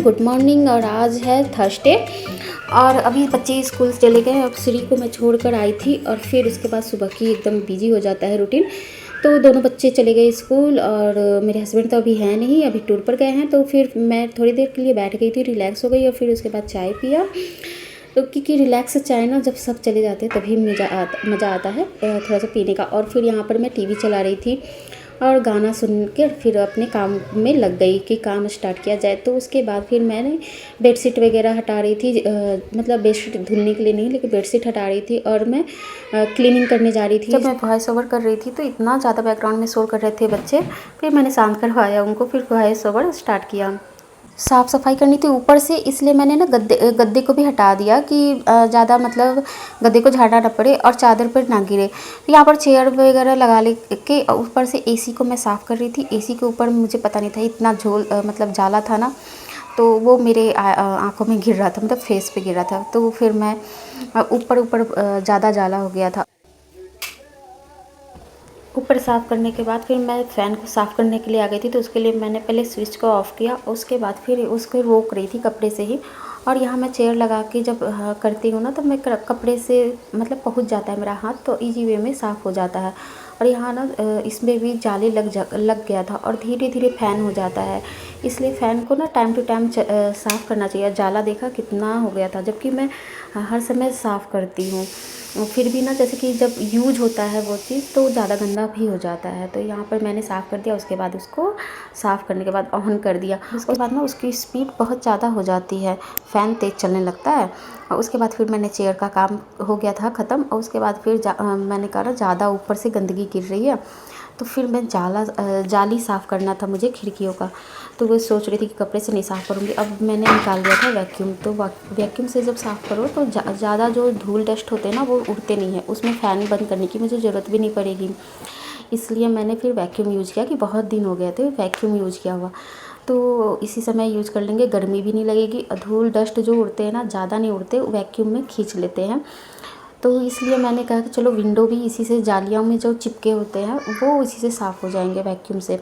Good morning. और आज है थर्सडे और अभी बच्चे स्कूल चले गए। अब श्री को मैं छोड़कर आई थी और फिर उसके बाद सुबह की एकदम बिजी हो जाता है रूटीन। तो दोनों बच्चे चले गए स्कूल और मेरे हस्बैंड तो अभी हैं नहीं, अभी टूर पर गए हैं। तो फिर मैं थोड़ी देर के लिए बैठ गई थी, रिलैक्स हो गई और फिर उसके बाद चाय पिया। तो क्योंकि रिलैक्स चाय ना जब सब चले जाते हैं तभी मज़ा आता है थोड़ा सा पीने का। और फिर यहाँ पर मैं टीवी चला रही थी और गाना सुन के फिर अपने काम में लग गई कि काम स्टार्ट किया जाए। तो उसके बाद फिर मैंने बेडशीट वगैरह हटा रही थी, मतलब बेडशीट धुलने के लिए नहीं, लेकिन बेडशीट हटा रही थी और मैं क्लीनिंग करने जा रही थी। जब मैं वॉइस ओवर कर रही थी तो इतना ज़्यादा बैकग्राउंड में शोर कर रहे थे बच्चे, फिर मैंने शांत करवाया उनको, फिर वॉइस ओवर स्टार्ट किया। साफ़ सफाई करनी थी ऊपर से, इसलिए मैंने ना गद्दे को भी हटा दिया कि ज़्यादा मतलब गद्दे को झाड़ना न पड़े और चादर पर ना गिरे। तो यहाँ पर चेयर वगैरह लगा ले के ऊपर से एसी को मैं साफ़ कर रही थी। एसी के ऊपर मुझे पता नहीं था इतना मतलब जाला था ना, तो वो मेरे आँखों में गिर रहा था, मतलब फेस पे गिर रहा था। तो फिर मैं ऊपर ज़्यादा जाला हो गया था। ऊपर साफ़ करने के बाद फिर मैं फ़ैन को साफ़ करने के लिए आ गई थी। तो उसके लिए मैंने पहले स्विच को ऑफ़ किया, उसके बाद फिर उसको रोक रही थी कपड़े से ही। और यहाँ मैं चेयर लगा के जब करती हूँ ना, तो मैं कपड़े से मतलब पहुँच जाता है मेरा हाथ, तो इजी वे में साफ़ हो जाता है। और यहाँ ना इसमें भी जाली लग गया था और धीरे धीरे फ़ैन हो जाता है, इसलिए फ़ैन को ना टाइम टू टाइम साफ़ करना चाहिए। जाला देखा कितना हो गया था, जबकि मैं हर समय साफ़ करती हूँ। फिर भी ना जैसे कि जब यूज होता है वो चीज़ तो ज़्यादा गंदा भी हो जाता है। तो यहाँ पर मैंने साफ़ कर दिया, उसके बाद उसको साफ़ करने के बाद ऑन कर दिया। उसके बाद ना उसकी स्पीड बहुत ज़्यादा हो जाती है, फ़ैन तेज़ चलने लगता है। और उसके बाद फिर मैंने चेयर का काम हो गया था ख़त्म। और उसके बाद फिर मैंने कहा ना ज़्यादा ऊपर से गंदगी गिर रही है, तो फिर मैं जाली साफ़ करना था मुझे खिड़कियों का। तो वो सोच रही थी कि कपड़े से नहीं साफ़ करूँगी। अब मैंने निकाल दिया था वैक्यूम। तो वैक्यूम से जब साफ़ करो तो ज़्यादा जो धूल डस्ट होते हैं ना वो उड़ते नहीं हैं, उसमें फ़ैन बंद करने की मुझे ज़रूरत भी नहीं पड़ेगी। इसलिए मैंने फिर वैक्यूम यूज़ किया कि बहुत दिन हो गए थे वैक्यूम यूज़ किया हुआ, तो इसी समय यूज़ कर लेंगे, गर्मी भी नहीं लगेगी। धूल डस्ट जो उड़ते हैं ना ज़्यादा नहीं उड़ते, वैक्यूम में खींच लेते हैं। तो इसलिए मैंने कहा कि चलो विंडो भी इसी से, जालियों में जो चिपके होते हैं वो इसी से साफ़ हो जाएंगे वैक्यूम से।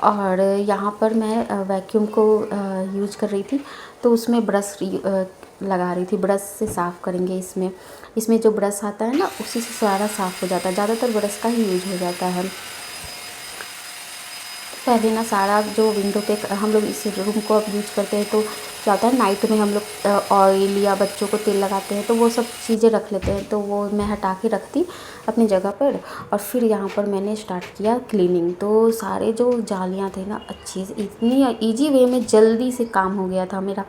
और यहाँ पर मैं वैक्यूम को यूज कर रही थी, तो उसमें ब्रश लगा रही थी, ब्रश से साफ़ करेंगे। इसमें जो ब्रश आता है ना उसी से सारा साफ़ हो जाता है, ज़्यादातर ब्रश का ही यूज हो जाता है। पहले ना सारा जो विंडो पे हम लोग इस रूम को अब यूज करते हैं, तो क्या होता है नाइट में हम लोग ऑयल या बच्चों को तेल लगाते हैं, तो वो सब चीज़ें रख लेते हैं। तो वो मैं हटा के रखती अपनी जगह पर और फिर यहाँ पर मैंने स्टार्ट किया क्लीनिंग। तो सारे जो जालियाँ थे ना अच्छी से, इतनी ईजी वे में जल्दी से काम हो गया था मेरा।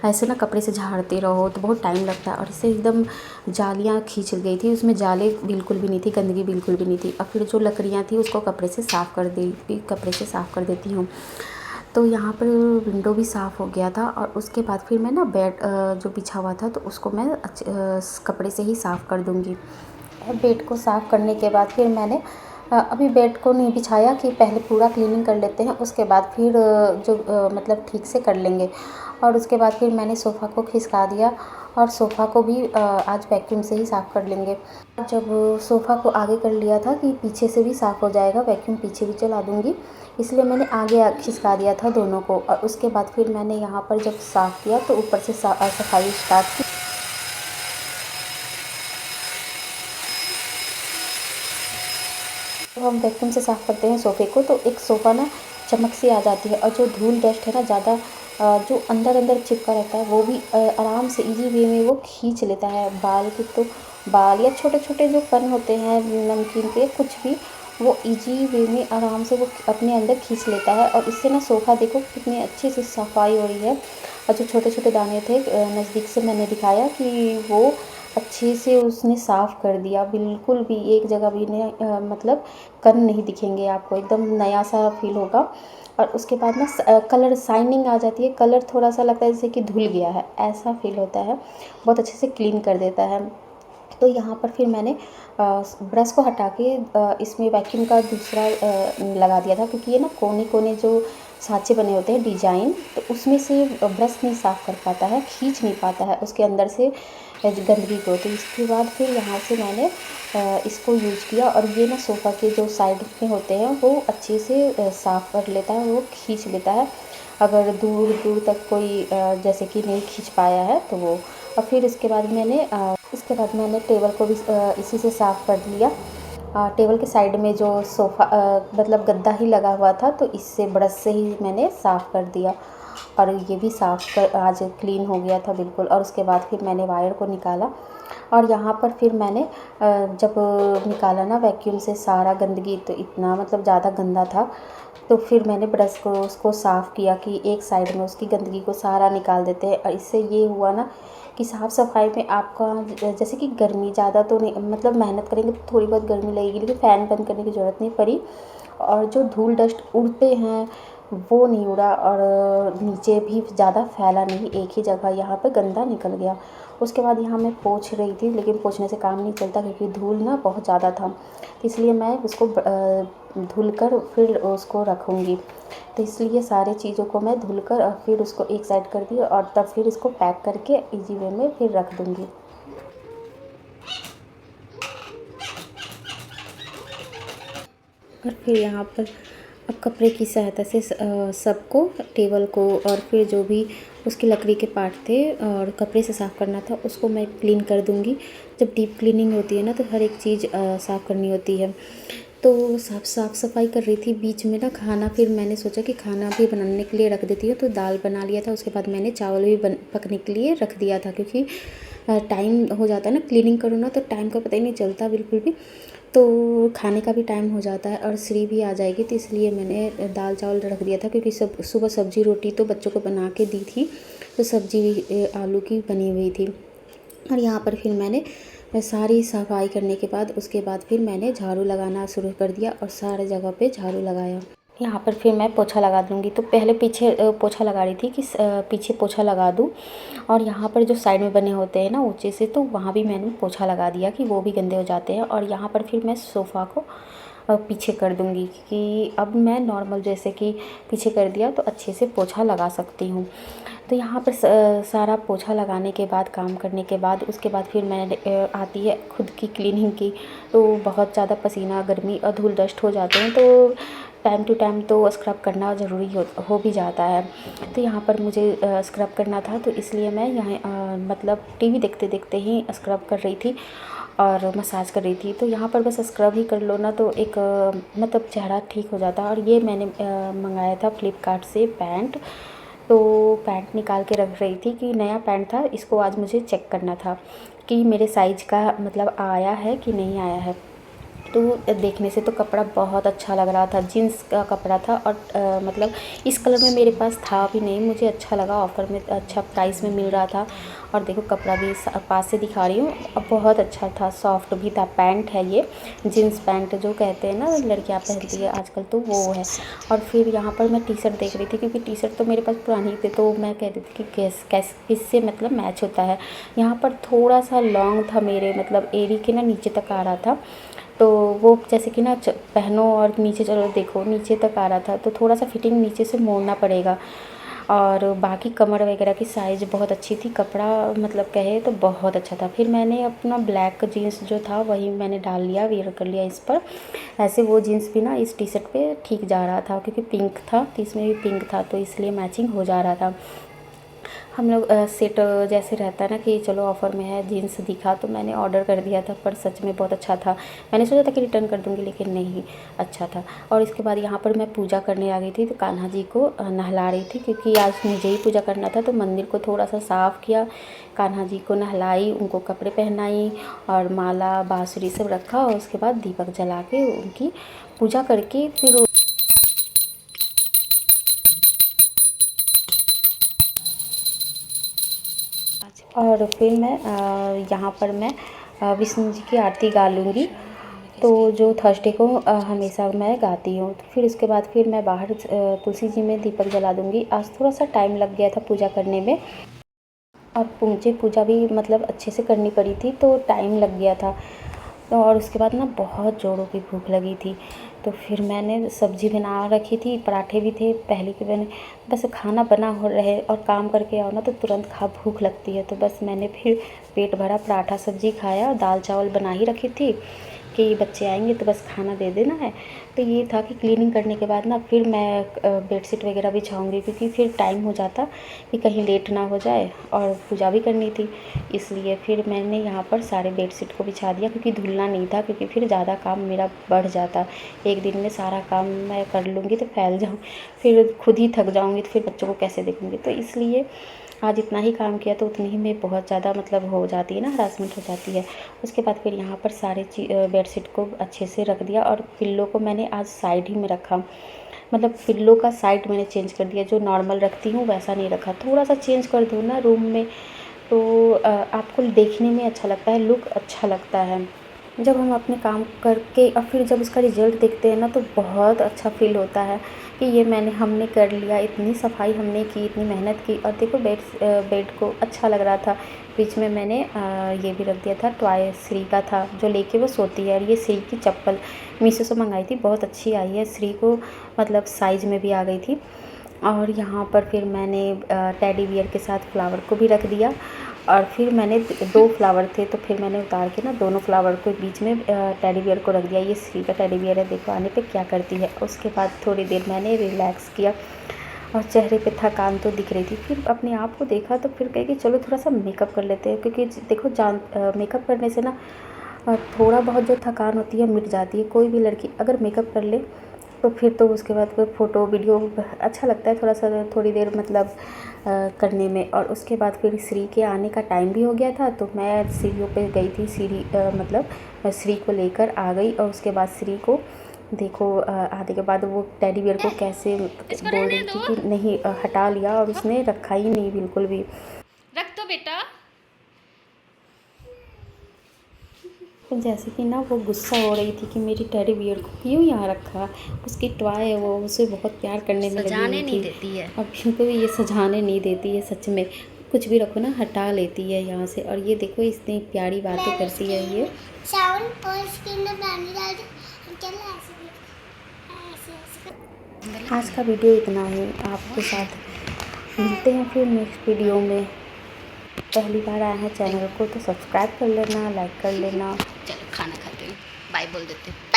ऐसे ना कपड़े से झाड़ते रहो तो बहुत टाइम लगता है, और इससे एकदम जालियाँ खींच गई थी, उसमें जाले बिल्कुल भी नहीं थी, गंदगी बिल्कुल भी नहीं थी। और फिर जो लकड़ियाँ थी उसको कपड़े से साफ़ कर देती हूँ। तो यहाँ पर विंडो भी साफ़ हो गया था। और उसके बाद फिर मैं ना बेड जो बिछा हुआ था तो उसको मैं कपड़े से ही साफ़ कर दूँगी। बेड को साफ़ करने के बाद फिर मैंने अभी बेड को नहीं बिछाया कि पहले पूरा क्लीनिंग कर लेते हैं, उसके बाद फिर मतलब ठीक से कर लेंगे। और उसके बाद फिर मैंने सोफ़ा को खिसका दिया और सोफ़ा को भी आज वैक्यूम से ही साफ़ कर लेंगे। जब सोफ़ा को आगे कर लिया था कि पीछे से भी साफ़ हो जाएगा, वैक्यूम पीछे भी चला दूँगी, इसलिए मैंने आगे खिसका दिया था दोनों को। और उसके बाद फिर मैंने यहाँ पर जब साफ़ किया तो ऊपर से सफाई स्टार्ट की। जब हम वैक्यूम से साफ़ करते हैं सोफ़े को तो एक सोफ़ा ना चमक सी आ जाती है, और जो धूल डस्ट है ना ज़्यादा जो अंदर चिपका रहता है वो भी आराम से इजी वे में वो खींच लेता है। बाल की तो बाल या छोटे छोटे जो कण होते हैं नमकीन के कुछ भी, वो इजी वे में आराम से वो अपने अंदर खींच लेता है। और इससे ना सोफ़ा देखो कितनी अच्छी से सफाई हो रही है। और जो छोटे छोटे दाने थे नज़दीक से मैंने दिखाया कि वो अच्छे से उसने साफ़ कर दिया, बिल्कुल भी एक जगह भी नहीं मतलब कण नहीं दिखेंगे आपको, एकदम नया सा फील होगा। और उसके बाद ना कलर शाइनिंग आ जाती है, कलर थोड़ा सा लगता है जैसे कि धुल गया है, ऐसा फील होता है, बहुत अच्छे से क्लीन कर देता है। तो यहाँ पर फिर मैंने ब्रश को हटा के इसमें वैक्यूम का दूसरा लगा दिया था, क्योंकि ये ना कोने कोने जो साँचे बने होते हैं डिजाइन, तो उसमें से ब्रश नहीं साफ़ कर पाता है, खींच नहीं पाता है उसके अंदर से गंदगी को। तो इसके बाद फिर यहाँ से मैंने इसको यूज किया, और ये ना सोफ़ा के जो साइड में होते हैं वो अच्छे से साफ़ कर लेता है, वो खींच लेता है। अगर दूर दूर तक कोई जैसे कि नहीं खींच पाया है तो वो। और फिर इसके बाद मैंने टेबल को भी इसी से साफ़ कर लिया। टेबल के साइड में जो सोफ़ा मतलब गद्दा ही लगा हुआ था, तो इससे ब्रश से ही मैंने साफ़ कर दिया और ये भी साफ़ कर आज क्लीन हो गया था बिल्कुल। और उसके बाद फिर मैंने वायर को निकाला और यहाँ पर फिर मैंने जब निकाला ना वैक्यूम से सारा गंदगी, तो इतना मतलब ज़्यादा गंदा था, तो फिर मैंने ब्रश को उसको साफ़ किया कि एक साइड में उसकी गंदगी को सारा निकाल देते हैं। और इससे ये हुआ ना कि साफ़ सफाई में आपका जैसे कि गर्मी ज़्यादा तो नहीं, मतलब मेहनत करेंगे तो थोड़ी बहुत गर्मी लगेगी, लेकिन फ़ैन बंद करने की ज़रूरत नहीं पड़ी। और जो धूल डस्ट उड़ते हैं वो नहीं उड़ा और नीचे भी ज़्यादा फैला नहीं, एक ही जगह यहाँ पे गंदा निकल गया। उसके बाद यहाँ मैं पोंछ रही थी, लेकिन पोंछने से काम नहीं चलता क्योंकि धूल ना बहुत ज़्यादा था, तो इसलिए मैं उसको धुल कर फिर उसको रखूँगी। तो इसलिए सारी चीज़ों को मैं धुल कर और फिर उसको एक साइड कर दी और तब फिर इसको पैक करके इजी वे में फिर रख दूँगी। और फिर यहाँ पर अब कपड़े की सहायता से सबको, टेबल को और फिर जो भी उसकी लकड़ी के पार्ट थे और कपड़े से साफ़ करना था उसको मैं क्लीन कर दूँगी। जब डीप क्लीनिंग होती है ना तो हर एक चीज़ साफ़ करनी होती है। तो साफ़ सफाई कर रही थी, बीच में ना खाना, फिर मैंने सोचा कि खाना भी बनाने के लिए रख देती हूँ, तो दाल बना लिया था। उसके बाद मैंने चावल भी पकने के लिए रख दिया था, क्योंकि टाइम हो जाता है ना, क्लीनिंग करो ना तो टाइम का पता ही नहीं चलता बिल्कुल भी, तो खाने का भी टाइम हो जाता है और श्री भी आ जाएगी, तो इसलिए मैंने दाल चावल रख दिया था। क्योंकि सुबह सब्ज़ी रोटी तो बच्चों को बना के दी थी, तो सब्ज़ी आलू की बनी हुई थी। और यहाँ पर फिर मैंने सारी सफाई करने के बाद उसके बाद फिर मैंने झाड़ू लगाना शुरू कर दिया और सारे जगह पे झाड़ू लगाया। यहाँ पर फिर मैं पोछा लगा दूँगी, तो पहले पीछे पोछा लगा रही थी कि पीछे पोछा लगा दूँ, और यहाँ पर जो साइड में बने होते हैं ना ऊंचे से, तो वहाँ भी मैंने पोछा लगा दिया कि वो भी गंदे हो जाते हैं। और यहाँ पर फिर मैं सोफ़ा को पीछे कर दूँगी कि अब मैं नॉर्मल जैसे कि पीछे कर दिया तो अच्छे से पोछा लगा सकती हूँ। तो यहाँ पर सारा पोछा लगाने के बाद, काम करने के बाद, उसके बाद फिर मैंने आती है खुद की क्लीनिंग की। तो बहुत ज़्यादा पसीना, गर्मी और धूल डस्ट हो जाते हैं, तो टाइम टू टाइम तो स्क्रब करना ज़रूरी हो भी जाता है। तो यहाँ पर मुझे स्क्रब करना था, तो इसलिए मैं यहाँ मतलब टीवी देखते देखते ही स्क्रब कर रही थी और मसाज कर रही थी। तो यहाँ पर बस स्क्रब ही कर लो ना तो एक मतलब चेहरा ठीक हो जाता है। और ये मैंने मंगाया था फ्लिपकार्ट से पैंट, तो पैंट निकाल के रख रही थी कि नया पैंट था, इसको आज मुझे चेक करना था कि मेरे साइज़ का मतलब आया है कि नहीं आया है। तो देखने से तो कपड़ा बहुत अच्छा लग रहा था, जीन्स का कपड़ा था और मतलब इस कलर में मेरे पास था भी नहीं, मुझे अच्छा लगा, ऑफ़र में अच्छा प्राइस में मिल रहा था। और देखो कपड़ा भी पास से दिखा रही हूँ, अब बहुत अच्छा था, सॉफ्ट भी था। पैंट है ये, जीन्स पैंट जो कहते हैं ना लड़कियाँ पहनती है आजकल, तो वो है। और फिर यहाँ पर मैं टी शर्ट देख रही थी, क्योंकि टी शर्ट तो मेरे पास पुरानी थी, तो मैं कह रही थी कि किससे मतलब मैच होता है। यहाँ पर थोड़ा सा लॉन्ग था मेरे मतलब एड़ी के ना नीचे तक आ रहा था, तो वो जैसे कि ना पहनो और नीचे चलो देखो नीचे तक आ रहा था, तो थोड़ा सा फिटिंग नीचे से मोड़ना पड़ेगा। और बाकी कमर वगैरह की साइज़ बहुत अच्छी थी, कपड़ा मतलब कहे तो बहुत अच्छा था। फिर मैंने अपना ब्लैक जीन्स जो था वही मैंने डाल लिया, वेयर कर लिया इस पर। ऐसे वो जीन्स भी ना इस टी शर्ट पे ठीक जा रहा था, क्योंकि पिंक था तो इसमें भी पिंक था, तो इसलिए मैचिंग हो जा रहा था। हम लोग सेट जैसे रहता है ना कि चलो ऑफ़र में है, जीन्स दिखा तो मैंने ऑर्डर कर दिया था, पर सच में बहुत अच्छा था। मैंने सोचा था कि रिटर्न कर दूँगी, लेकिन नहीं, अच्छा था। और इसके बाद यहाँ पर मैं पूजा करने आ गई थी, तो कान्हा जी को नहला रही थी, क्योंकि आज मुझे ही पूजा करना था। तो मंदिर को थोड़ा सा साफ़ किया, कान्हा जी को नहलाई, उनको कपड़े पहनाई और माला बाँसुरी सब रखा, और उसके बाद दीपक जला के उनकी पूजा करके फिर और फिर मैं यहाँ पर मैं विष्णु जी की आरती गा लूँगी, तो जो थर्सडे को हमेशा मैं गाती हूँ। तो फिर उसके बाद फिर मैं बाहर तुलसी जी में दीपक जला दूँगी। आज थोड़ा सा टाइम लग गया था पूजा करने में, और मुझे पूजा भी मतलब अच्छे से करनी पड़ी थी, तो टाइम लग गया था। तो और उसके बाद ना बहुत ज़ोरों की भूख लगी थी, तो फिर मैंने सब्ज़ी बना रखी थी, पराठे भी थे पहले के बने। बस खाना बना हो रहे और काम करके आओ ना तो तुरंत भूख लगती है, तो बस मैंने फिर पेट भरा पराठा सब्ज़ी खाया। दाल चावल बना ही रखी थी कि बच्चे आएंगे तो बस खाना दे देना है। तो ये था कि क्लीनिंग करने के बाद ना फिर मैं बेडशीट वगैरह बिछाऊँगी, क्योंकि फिर टाइम हो जाता कि कहीं लेट ना हो जाए, और पूजा भी करनी थी। इसलिए फिर मैंने यहाँ पर सारे बेडशीट को बिछा दिया, क्योंकि धुलना नहीं था, क्योंकि फिर ज़्यादा काम मेरा बढ़ जाता। एक दिन में सारा काम मैं कर लूँगी तो फैल जाऊँ, फिर खुद ही थक जाऊँगी, तो फिर बच्चों को कैसे देखूँगी। तो इसलिए आज इतना ही काम किया, तो उतनी ही में बहुत ज़्यादा मतलब हो जाती है ना, हरासमेंट हो जाती है। उसके बाद फिर यहाँ पर सारे बेडशीट को अच्छे से रख दिया, और पिल्लो को मैंने आज साइड ही में रखा। मतलब पिल्लो का साइड मैंने चेंज कर दिया, जो नॉर्मल रखती हूँ वैसा नहीं रखा। थोड़ा सा चेंज कर दो ना रूम में, तो आपको देखने में अच्छा लगता है, लुक अच्छा लगता है। जब हम अपने काम करके और फिर जब उसका रिज़ल्ट देखते हैं ना, तो बहुत अच्छा फ़ील होता है कि ये हमने कर लिया, इतनी सफाई हमने की, इतनी मेहनत की। और देखो बेड को अच्छा लग रहा था। बीच में मैंने ये भी रख दिया था, टॉय श्री का था जो लेके वो सोती है। और ये श्री की चप्पल मीशो से मंगाई थी, बहुत अच्छी आई है। श्री को मतलब साइज़ में भी आ गई थी। और यहाँ पर फिर मैंने टेडी बियर के साथ फ्लावर को भी रख दिया। और फिर मैंने 2 फ्लावर थे, तो फिर मैंने उतार के ना दोनों फ्लावर को बीच में टेडी बियर को रख दिया। ये श्री का टेडी बियर है, देखो आने पे क्या करती है। उसके बाद थोड़ी देर मैंने रिलैक्स किया, और चेहरे पे थकान तो दिख रही थी। फिर अपने आप को देखा, तो फिर कही कि चलो थोड़ा सा मेकअप कर लेते हैं, क्योंकि देखो मेकअप करने से ना थोड़ा बहुत जो थकान होती है मिट जाती है। कोई भी लड़की अगर मेकअप कर ले तो फिर तो उसके बाद कोई फ़ोटो वीडियो अच्छा लगता है, थोड़ा सा थोड़ी देर मतलब करने में। और उसके बाद फिर श्री के आने का टाइम भी हो गया था, तो मैं सीढ़ियों पे गई थी, मतलब श्री को लेकर आ गई। और उसके बाद श्री को देखो आने के बाद वो टेडी बियर को कैसे बोल रही थी कि नहीं, हटा लिया, और उसने रखा ही नहीं बिल्कुल भी। रख दो बेटा। तो जैसे कि ना वो गुस्सा हो रही थी कि मेरी टेडी बियर को क्यों यहाँ रखा, उसकी टॉय है वो, उसे बहुत प्यार करने में लगी सजाने हुई नहीं थी। देती है। और बिल्कुल ये सजाने नहीं देती है, सच में कुछ भी रखो ना हटा लेती है यहाँ से। और ये देखो इतनी प्यारी बातें करती है ये। आज का वीडियो इतना ही, आपके साथ मिलते हैं फिर नेक्स्ट वीडियो में। पहली बार आए हैं चैनल को तो सब्सक्राइब कर लेना, लाइक कर लेना। चलो खाना खाते हैं, बाय बोल देते हैं।